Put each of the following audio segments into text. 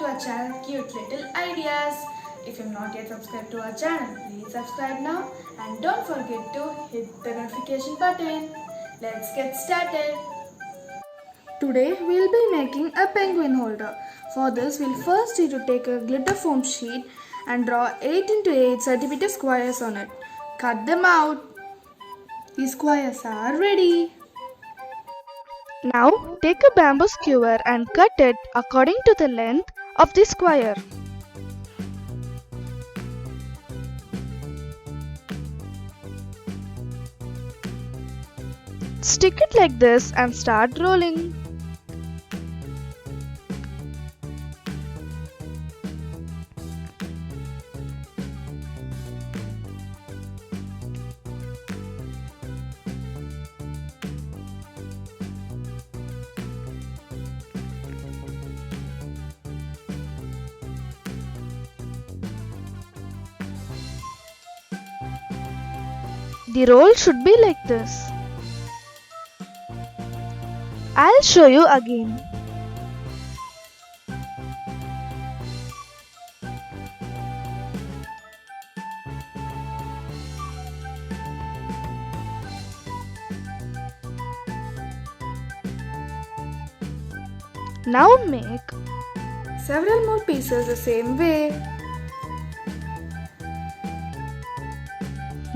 to our channel Cute Little Ideas. If you have not yet subscribed to our channel, please subscribe now and don't forget to hit the notification button. Let's get started. Today we'll be making a penguin holder. For this we'll first need to take a glitter foam sheet and draw 8 into 8 cm squares on it. Cut them out. These squares are ready. Now take a bamboo skewer and cut it according to the length of the square. Stick it like this and start rolling. The roll should be like this. I'll show you again. Now make several more pieces the same way.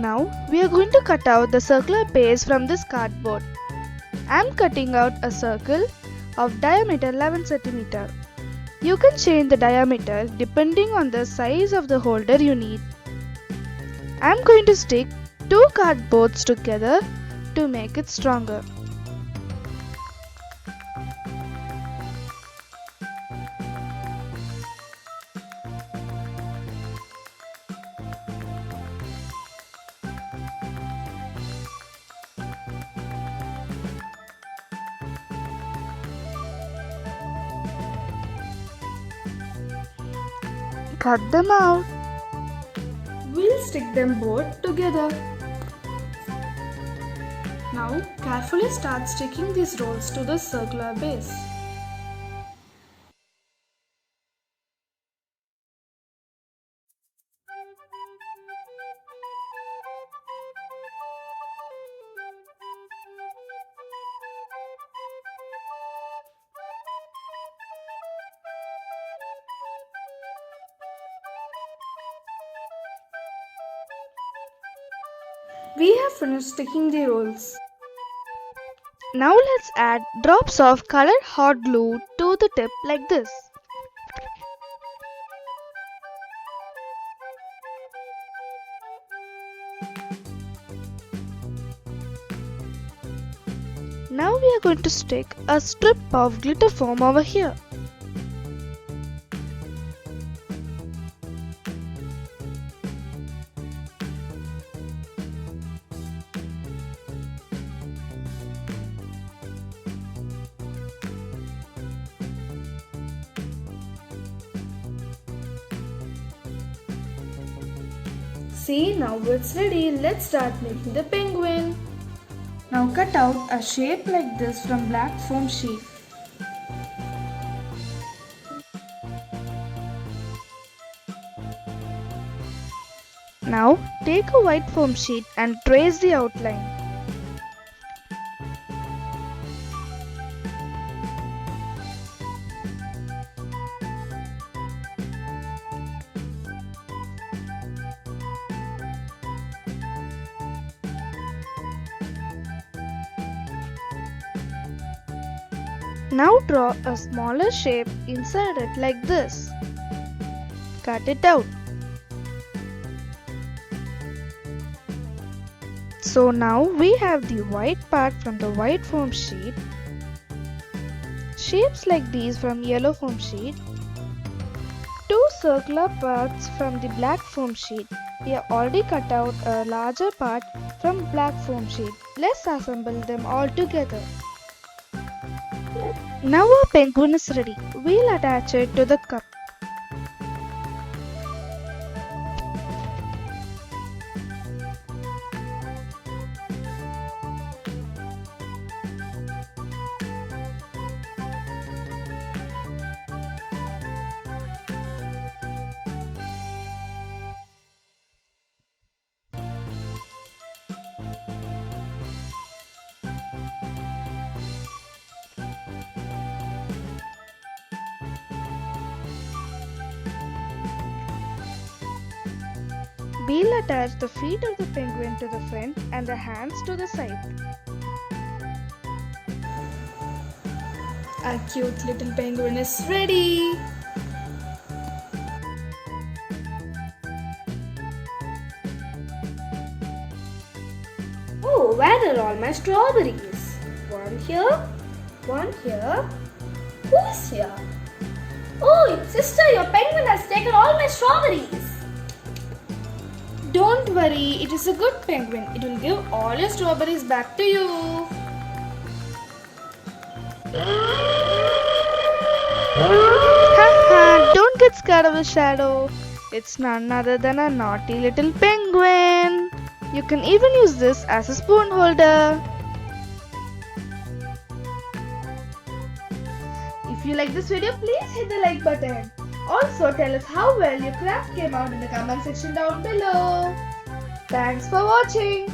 Now we are going to cut out the circular base from this cardboard. I am cutting out a circle of diameter 11 cm. You can change the diameter depending on the size of the holder you need. I am going to stick two cardboards together to make it stronger. Cut them out. We'll stick them both together. Now carefully start sticking these rolls to the circular base. We have finished sticking the rolls. Now let's add drops of colored hot glue to the tip like this. Now we are going to stick a strip of glitter foam over here. See, now it's ready. Let's start making the penguin. Now cut out a shape like this from black foam sheet. Now take a white foam sheet and trace the outline. Now draw a smaller shape inside it like this. Cut it out. So now we have the white part from the white foam sheet, shapes like these from yellow foam sheet, two circular parts from the black foam sheet. We have already cut out a larger part from black foam sheet. Let's assemble them all together. Now our penguin is ready. We'll attach it to the cup. We'll attach the feet of the penguin to the front and the hands to the side. Our cute little penguin is ready. Oh, where are all my strawberries? One here, one here. Who's here? Oh, sister, your penguin has taken all my strawberries. Don't worry, it is a good penguin. It will give all your strawberries back to you. Haha, don't get scared of the shadow. It's none other than a naughty little penguin. You can even use this as a spoon holder. If you like this video, please hit the like button. Also, tell us how well your craft came out in the comment section down below. Thanks for watching.